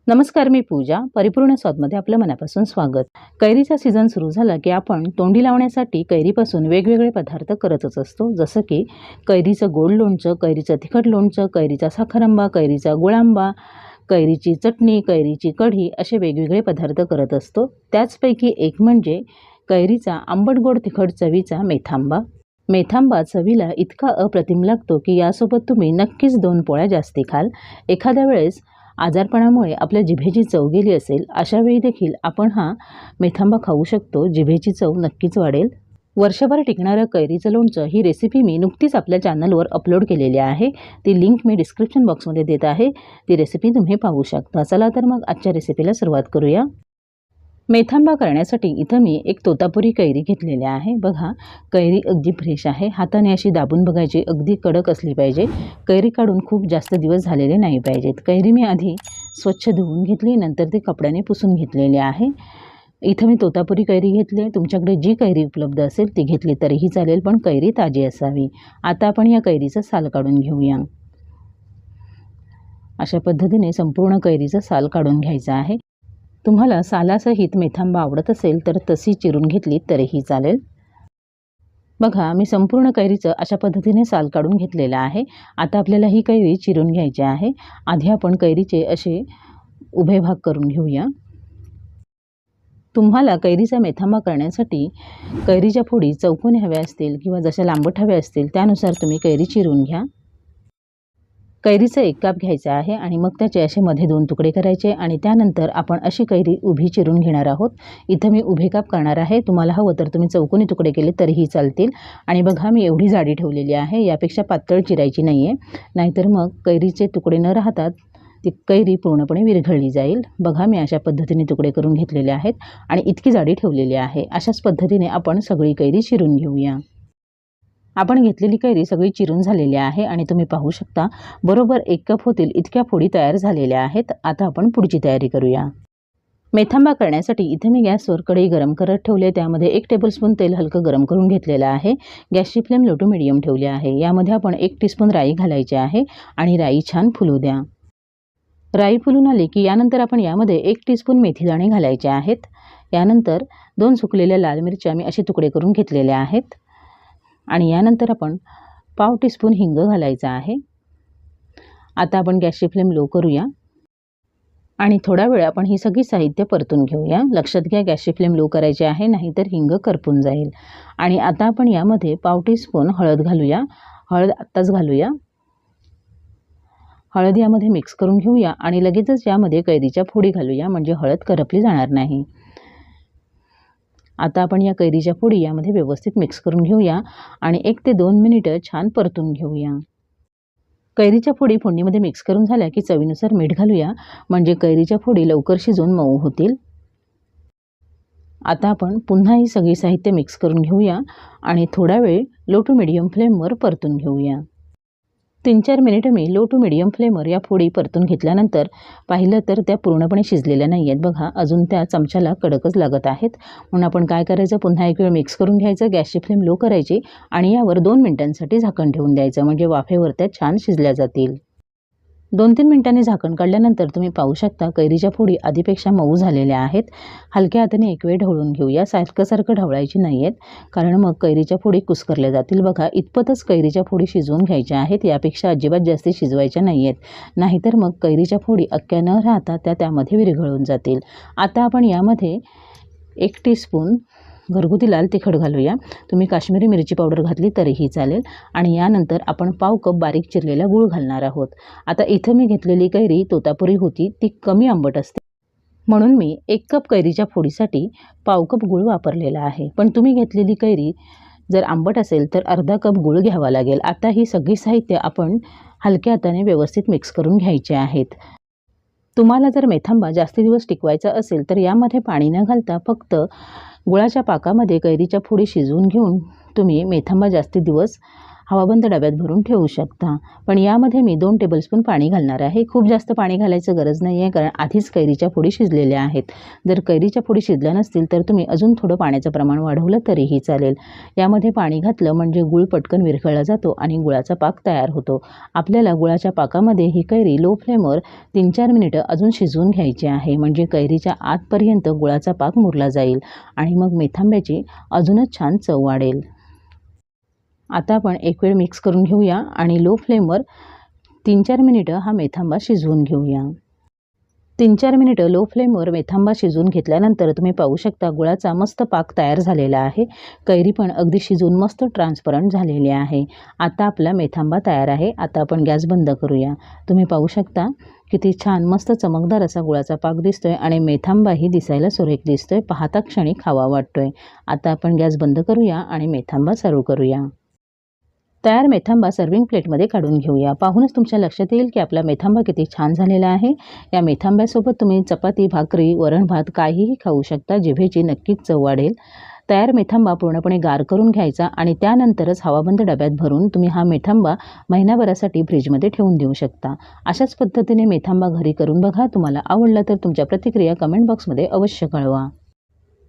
नमस्कार, मी पूजा. परिपूर्ण स्वादमध्ये आपलं मनापासून स्वागत. कैरीचा सीझन सुरू झाला की आपण तोंडी लावण्यासाठी कैरीपासून वेगवेगळे पदार्थ करतच असतो. जसं की कैरीचं गोड लोणचं, कैरीचं तिखट लोणचं, कैरीचा साखरांबा, कैरीचा गुळांबा, कैरीची चटणी, कैरीची कढी असे वेगवेगळे पदार्थ करत असतो. त्याचपैकी एक म्हणजे कैरीचा आंबट गोड तिखट चवीचा मेथांबा. मेथांबा चवीला इतका अप्रतिम लागतो की यासोबत तुम्ही नक्कीच 2 पोळ्या जास्ती खाल. एखाद्या वेळेस आजारपणामुळे आपल्या जिभेची चव गेली असेल, अशा वेळी देखील आपण हा मेथांबा खाऊ शकतो. जिभेची चव नक्कीच वाढेल. वर्षभर टिकणारं कैरीचं लोणचं ही रेसिपी मी नुकतीच आपल्या चॅनलवर अपलोड केलेली आहे. ती लिंक मी डिस्क्रिप्शन बॉक्समध्ये देत आहे. ती रेसिपी तुम्ही पाहू शकता. चला तर मग आजच्या रेसिपीला सुरुवात करूया. मेथांबा करण्यासाठी इथं मी एक तोतापुरी कैरी घेतलेली आहे. बघा, कैरी अगदी फ्रेश आहे. हाताने अशी दाबून बघायची, अगदी कडक असली पाहिजे. कैरी काढून खूप जास्त दिवस झालेले नाही पाहिजेत. कैरी मी आधी स्वच्छ धुवून घेतली, नंतर ती कपड्याने पुसून घेतलेली आहे. इथं मी तोतापुरी कैरी घेतली आहे. तुमच्याकडे जी कैरी उपलब्ध असेल ती घेतली तरीही चालेल, पण कैरी ताजी असावी. आता आपण या कैरीचं साल काढून घेऊया. अशा पद्धतीने संपूर्ण कैरीचं साल काढून घ्यायचं आहे. तुम्हाला सालासहित मेथांबा आवडत असेल तर तशी चिरून घेतली तरीही चालेल. बघा, मी संपूर्ण कैरीचं अशा पद्धतीने साल काढून घेतलेलं आहे. आता आपल्याला ही कैरी चिरून घ्यायची आहे. आधी आपण कैरीचे असे उभे भाग करून घेऊया. तुम्हाला कैरीचा मेथांबा करण्यासाठी कैरीच्या फोडी चौकोनी हव्या असतील किंवा जशा लांबट हव्या असतील त्यानुसार तुम्ही कैरी चिरून घ्या. कैरीचं 1 काप घ्यायचं आहे आणि मग त्याचे असे मध्ये 2 तुकडे करायचे आणि त्यानंतर आपण अशी कैरी उभी चिरून घेणार आहोत. इथं मी उभे काप करणार आहे. तुम्हाला हवं तर तुम्ही चौकोनी तुकडे केले तरीही चालतील. आणि बघा, मी एवढी जाडी ठेवलेली आहे. यापेक्षा पातळ चिरायची नाही आहे, नाहीतर मग कैरीचे तुकडे न राहतात ती कैरी पूर्णपणे विरघळली जाईल. बघा, मी अशा पद्धतीने तुकडे करून घेतलेले आहेत आणि इतकी जाडी ठेवलेली आहे. अशाच पद्धतीने आपण सगळी कैरी चिरून घेऊया. आपण घेतलेली कैरी सगळी चिरून झालेली आहे आणि तुम्ही पाहू शकता बरोबर 1 कप होतील इतक्या फोडी तयार झालेल्या आहेत. आता आपण पुढची तयारी करूया. मेथांबा करण्यासाठी इथे मी गॅसवर कढई गरम करत ठेवले. त्यामध्ये 1 टेबलस्पून तेल हलकं गरम करून घेतलेलं आहे. गॅसची फ्लेम लो टू मीडियम ठेवली आहे. यामध्ये आपण 1 टीस्पून राई घालायची आहे आणि राई छान फुलू द्या. राई फुलून आली की यानंतर आपण यामध्ये 1 टीस्पून मेथीदाणे घालायचे आहेत. यानंतर 2 सुकलेल्या लाल मिरच्या मी असे तुकडे करून घेतलेल्या आहेत आणि यानंतर आपण पाव टीस्पून हिंग घालायचा आहे. आता आपण गॅसची फ्लेम लो करूया आणि थोडा वेळ आपण ही सगळी साहित्य परतून घेऊया. लक्षात घ्या, गॅसची फ्लेम लो करायची आहे, नाहीतर हिंग करपून जाईल. आणि आता आपण यामध्ये पाव टीस्पून हळद घालूया. हळद आत्ताच घालूया. हळद यामध्ये मिक्स करून घेऊया आणि लगेचच यामध्ये कैरीच्या फोडी घालूया, म्हणजे हळद करपली जाणार नाही. आता आपण या कैरीच्या फोडी यामध्ये व्यवस्थित मिक्स करून घेऊया आणि 1 ते 2 मिनिटं छान परतून घेऊया. कैरीच्या फोडी फोडणीमध्ये मिक्स करून झाल्या की चवीनुसार मीठ घालूया, म्हणजे कैरीच्या फोडी लवकर शिजून मऊ होतील. आता आपण पुन्हा ही सगळी साहित्य मिक्स करून घेऊया आणि थोडा वेळ लो टू मीडियम फ्लेमवर परतून घेऊया. 3-4 मिनिटं मी लो टू मीडियम फ्लेमवर या फोडी परतून घेतल्यानंतर पाहिलं तर त्या पूर्णपणे शिजलेल्या नाही आहेत. बघा, अजून त्या चमच्याला कडकच लागत आहेत. म्हणून आपण काय करायचं, पुन्हा एक वेळ मिक्स करून घ्यायचं. गॅसची फ्लेम लो करायची आणि यावर 2 मिनिटांसाठी झाकण ठेवून द्यायचं, म्हणजे वाफेवर त्या छान शिजल्या जातील. 2-3 मिनिटांनी झाकण काढल्यानंतर तुम्ही पाहू शकता कैरीच्या फोडी आधीपेक्षा मऊ झालेल्या आहेत. हलक्या हाताने एक वेळ ढवळून घेऊया. सारखं ढवळायची नाही आहेत, कारण मग कैरीच्या फोडी कुस्करल्या जातील. बघा, इतपतच कैरीच्या फोडी शिजवून घ्यायच्या आहेत. यापेक्षा अजिबात जास्त शिजवायच्या नाही आहेत, नाहीतर मग कैरीच्या फोडी अक्क्या न राहता त्यामध्ये विरघळून जातील. आता आपण यामध्ये 1 टीस्पून घरगुती लाल तिखट घालूया. तुम्ही काश्मीरी मिरची पावडर घातली तरीही चालेल. आणि यानंतर आपण पाव कप बारीक चिरलेला गूळ घालणार आहोत. आता इथं मी घेतलेली कैरी तोतापुरी होती, ती कमी आंबट असते, म्हणून मी 1 कप कैरीच्या फोडीसाठी पाव कप गूळ वापरलेला आहे. पण तुम्ही घेतलेली कैरी जर आंबट असेल तर अर्धा कप गूळ घ्यावा लागेल. आता ही सगळी साहित्य आपण हलक्या हाताने व्यवस्थित मिक्स करून घ्यायचे आहेत. तुम्हाला जर मेथांबा जास्त दिवस टिकवायचा असेल तर यामध्ये पाणी न घालता फक्त गुळाच्या पाकामध्ये कैरीच्या फोडी शिजवून घेऊन तुम्ही मेथांबा जास्ती दिवस हवाबंद डब्यात भरून ठेवू शकता। पण यामध्ये मी 2 टेबलस्पून पाणी घालणार आहे। खूप जास्त पाणी घालायचं गरज नाही आहे, कारण आधीच कैरीच्या फोडी शिजलेल्या आहेत। जर कैरीच्या फोडी शिजल्या नसतील तर तुम्ही अजून थोडं पाण्याचं प्रमाण वाढवलं तरीही चालेल। यामध्ये पाणी घातलं म्हणजे गूळ पटकन विरघळला जातो आणि गुळाचा पाक तयार होतो। आपल्याला गुळाच्या पाकामध्ये ही कैरी लो फ्लेमवर 3-4 मिनिटं अजून शिजवून घ्यायची आहे, म्हणजे कैरीच्या आतपर्यंत गुळाचा पाक मुरला जाईल आणि मग मेथांब्याची अजूनच छान चव वाढेल। आता आपण एक वेळ मिक्स करून घेऊया आणि लो फ्लेमवर 3-4 मिनिटं हा मेथांबा शिजवून घेऊया। 3-4 मिनिटं लो फ्लेमवर मेथांबा शिजवून घेतल्यानंतर तुम्ही पाहू शकता गुळाचा मस्त पाक तयार झालेला आहे। कैरी पण अगदी शिजून मस्त ट्रान्सपरंट झालेली आहे। आता आपला मेथांबा तयार आहे। आता आपण गॅस बंद करूया। तुम्ही पाहू शकता किती छान मस्त चमकदार असा गुळाचा पाक दिसतोय आणि मेथांबाही दिसायला सुरेख दिसतोय, पाहता क्षणी खावा वाटतोय। आता आपण गॅस बंद करूया आणि मेथांबा सर्व्ह करूया। तयार मेथांबा सर्विंग प्लेटमध्ये काढून घेऊया। पाहूनच तुमच्या लक्षात येईल की आपला मेथांबा किती छान झालेला आहे। या मेथांब्यासोबत तुम्ही चपाती, भाकरी, वरण भात काहीही खाऊ शकता, जिभेची नक्कीच चव वाढेल। तयार मेथांबा पूर्णपणे गार करून घ्यायचा आणि त्यानंतरच हवाबंद डब्यात भरून तुम्ही हा मेथांबा महिनाभरासाठी फ्रीजमध्ये ठेवून देऊ शकता। अशाच पद्धतीने मेथांबा घरी करून बघा। तुम्हाला आवडला तर तुमच्या प्रतिक्रिया कमेंट बॉक्समध्ये अवश्य कळवा।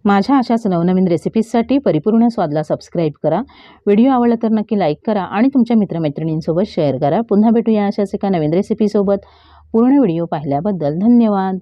माझ्या अशाच नवनवीन रेसिपीजसाठी परिपूर्ण स्वादला सबस्क्राईब करा। व्हिडिओ आवडला तर नक्की लाईक करा आणि तुमच्या मित्रमैत्रिणींसोबत शेअर करा। पुन्हा भेटूया अशाच एका नवीन रेसिपीसोबत। पूर्ण व्हिडिओ पाहिल्याबद्दल धन्यवाद।